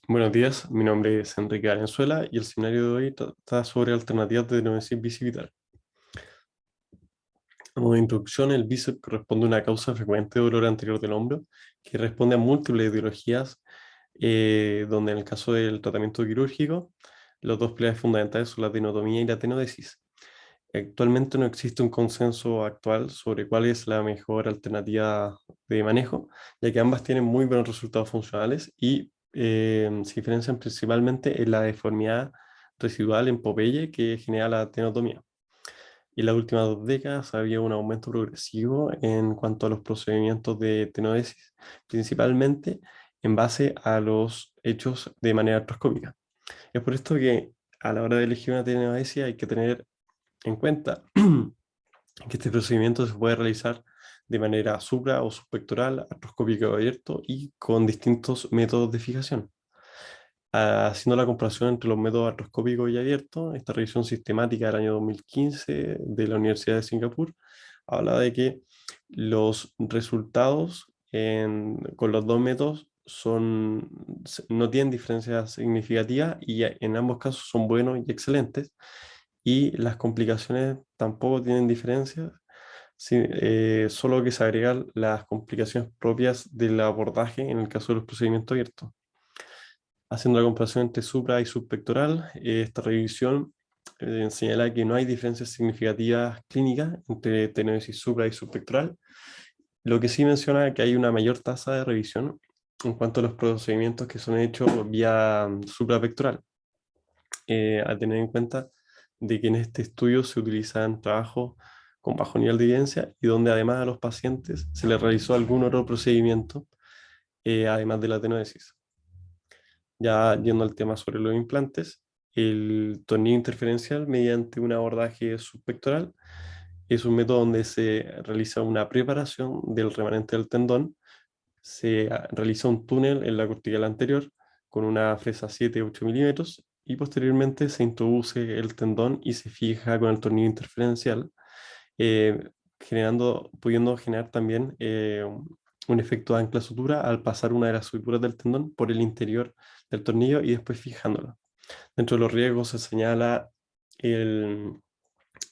Buenos días, mi nombre es Enrique Valenzuela y el seminario de hoy trata sobre alternativas de tenodesis bicipital. Como introducción, el bíceps corresponde a una causa frecuente de dolor anterior del hombro que responde a múltiples etiologías, donde en el caso del tratamiento quirúrgico, los dos pilares fundamentales son la tenotomía y la tenodesis. Actualmente no existe un consenso actual sobre cuál es la mejor alternativa de manejo, ya que ambas tienen muy buenos resultados funcionales y se diferencian principalmente en la deformidad residual en Popeye que genera la tenotomía. En las últimas 2 décadas había un aumento progresivo en cuanto a los procedimientos de tenodesis, principalmente en base a los hechos de manera artroscópica. Es por esto que a la hora de elegir una tenodesis hay que tener en cuenta que este procedimiento se puede realizar de manera supra o subpectoral, artroscópico abierto y con distintos métodos de fijación. Haciendo la comparación entre los métodos artroscópicos y abiertos, esta revisión sistemática del año 2015 de la Universidad de Singapur habla de que los resultados con los dos métodos no tienen diferencias significativas y en ambos casos son buenos y excelentes, y las complicaciones tampoco tienen diferencias, solo que se agregan las complicaciones propias del abordaje en el caso de los procedimientos abiertos. Haciendo la comparación entre supra y subpectoral, esta revisión señala que no hay diferencias significativas clínicas entre tenodesis supra y subpectoral, lo que sí menciona que hay una mayor tasa de revisión en cuanto a los procedimientos que son hechos vía suprapectoral, a tener en cuenta de que en este estudio se utilizan trabajos con bajo nivel de evidencia y donde además a los pacientes se les realizó algún otro procedimiento, además de la tenodesis. Ya yendo al tema sobre los implantes, el tornillo interferencial mediante un abordaje subpectoral es un método donde se realiza una preparación del remanente del tendón, se realiza un túnel en la cortical anterior con una fresa 7-8 milímetros y posteriormente se introduce el tendón y se fija con el tornillo interferencial, eh, pudiendo generar también un efecto de ancla sutura al pasar una de las suturas del tendón por el interior del tornillo y después fijándolo. Dentro de los riesgos se señala el,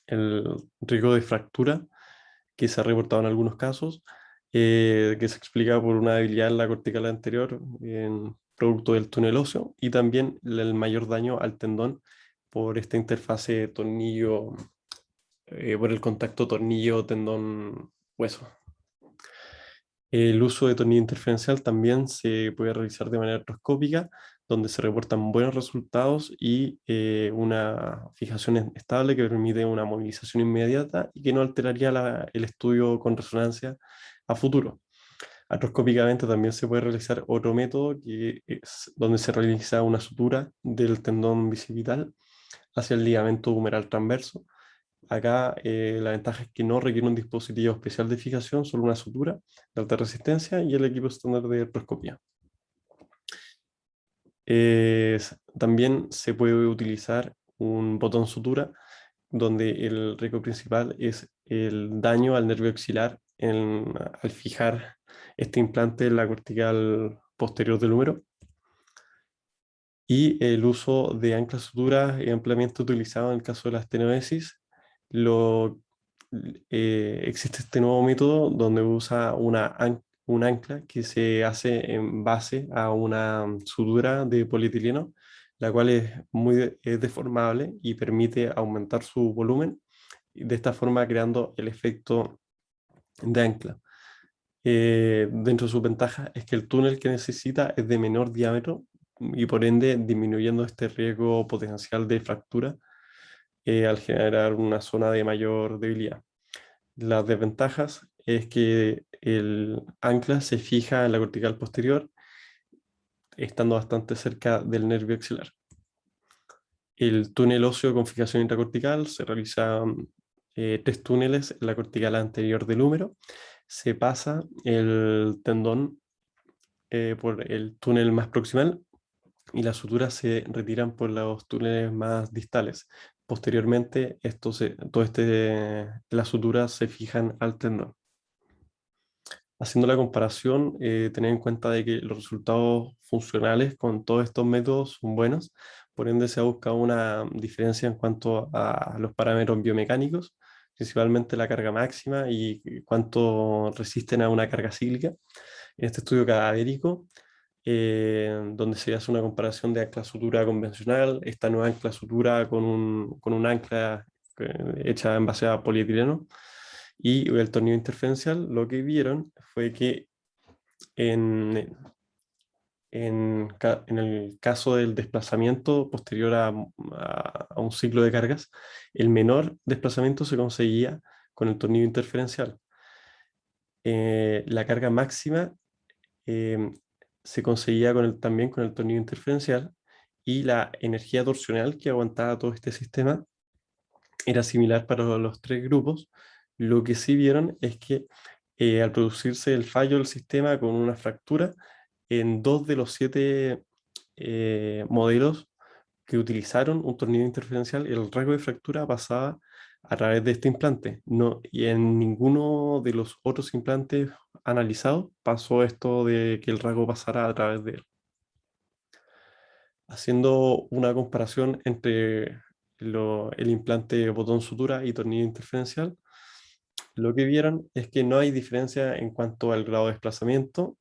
el riesgo de fractura que se ha reportado en algunos casos, que se explica por una debilidad en la cortical anterior, producto del túnel óseo, y también el mayor daño al tendón por esta interfase tornillo, por el contacto tornillo-tendón-hueso. El uso de tornillo interferencial también se puede realizar de manera artroscópica, donde se reportan buenos resultados y una fijación estable que permite una movilización inmediata y que no alteraría el estudio con resonancia a futuro. Artroscópicamente también se puede realizar otro método que es donde se realiza una sutura del tendón bicipital hacia el ligamento humeral transverso. Acá la ventaja es que no requiere un dispositivo especial de fijación, solo una sutura de alta resistencia y el equipo estándar de artroscopía. También se puede utilizar un botón sutura, donde el riesgo principal es el daño al nervio axilar al fijar este implante en la cortical posterior del húmero. Y el uso de anclas suturas es ampliamente utilizado en el caso de la estenosis. Lo, Existe este nuevo método donde usa un ancla que se hace en base a una sutura de polietileno, la cual es deformable y permite aumentar su volumen, y de esta forma creando el efecto de ancla. Dentro de sus ventajas es que el túnel que necesita es de menor diámetro y por ende disminuyendo este riesgo potencial de fractura, al generar una zona de mayor debilidad. Las desventajas es que el ancla se fija en la cortical posterior, estando bastante cerca del nervio axilar. El túnel óseo con fijación intracortical se realizan 3 túneles en la cortical anterior del húmero. Se pasa el tendón por el túnel más proximal y las suturas se retiran por los túneles más distales. Posteriormente, las suturas se fijan al tendón. Haciendo la comparación, tener en cuenta de que los resultados funcionales con todos estos métodos son buenos, por ende se ha buscado una diferencia en cuanto a los parámetros biomecánicos, principalmente la carga máxima y cuánto resisten a una carga cíclica. En este estudio cadavérico, donde se hace una comparación de ancla sutura convencional, esta nueva ancla sutura con un ancla hecha en base a polietileno, y el tornillo interferencial, lo que vieron fue que en, en el caso del desplazamiento posterior a un ciclo de cargas, el menor desplazamiento se conseguía con el tornillo interferencial. La carga máxima eh, se conseguía también con el tornillo interferencial, y la energía torsional que aguantaba todo este sistema era similar para los tres grupos. Lo que sí vieron es que al producirse el fallo del sistema con una fractura, en 2 de los 7 modelos que utilizaron un tornillo interferencial, el rasgo de fractura pasaba a través de este implante. No, y en ninguno de los otros implantes analizados pasó esto de que el rasgo pasara a través de él. Haciendo una comparación entre el implante botón sutura y tornillo interferencial, lo que vieron es que no hay diferencia en cuanto al grado de desplazamiento.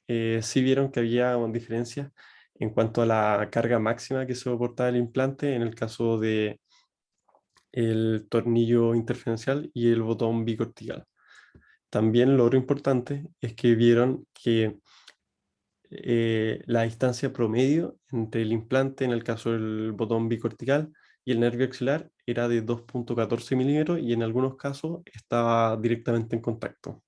Sí vieron que había una diferencia en cuanto a la carga máxima que soportaba el implante en el caso de el tornillo interferencial y el botón bicortical. También lo otro importante es que vieron que la distancia promedio entre el implante, en el caso del botón bicortical, y el nervio axilar era de 2,14 milímetros, y en algunos casos estaba directamente en contacto.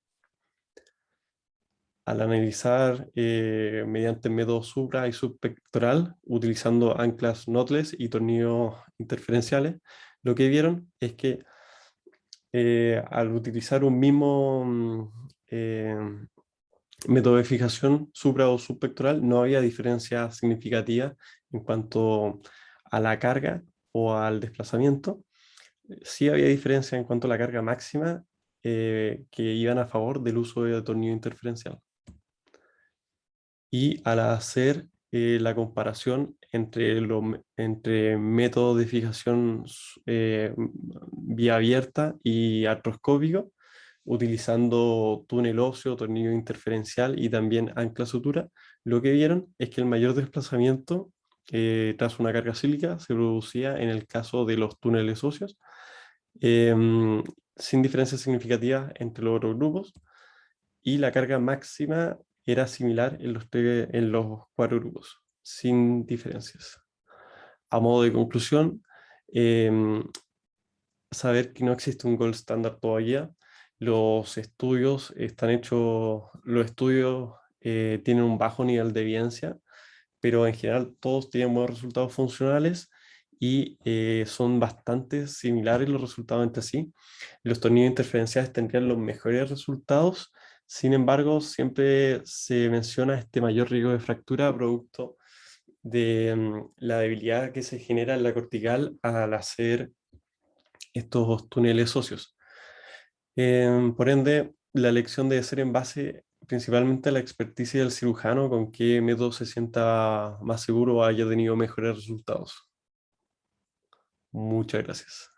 Al analizar mediante método supra y subpectoral, utilizando anclas knotless y tornillos interferenciales, lo que vieron es que al utilizar un mismo método de fijación supra o subpectoral, no había diferencia significativa en cuanto a la carga o al desplazamiento. Sí había diferencia en cuanto a la carga máxima, que iban a favor del uso de tornillo interferencial. Y al hacer la comparación entre métodos de fijación vía abierta y artroscópico, utilizando túnel óseo, tornillo interferencial y también ancla sutura, lo que vieron es que el mayor desplazamiento tras una carga cíclica se producía en el caso de los túneles óseos, em, sin diferencias significativas entre los otros grupos, y la carga máxima era similar en los 4 grupos, sin diferencias. A modo de conclusión, em, saber que no existe un gold standard todavía. Los estudios están hechos, los estudios tienen un bajo nivel de evidencia, pero en general todos tienen buenos resultados funcionales, y son bastante similares los resultados entre sí. Los tornillos interferenciales tendrían los mejores resultados, sin embargo, siempre se menciona este mayor riesgo de fractura producto de la debilidad que se genera en la cortical al hacer estos túneles óseos. Por ende, la elección debe ser en base principalmente a la experticia del cirujano, con qué método se sienta más seguro o haya tenido mejores resultados. Muchas gracias.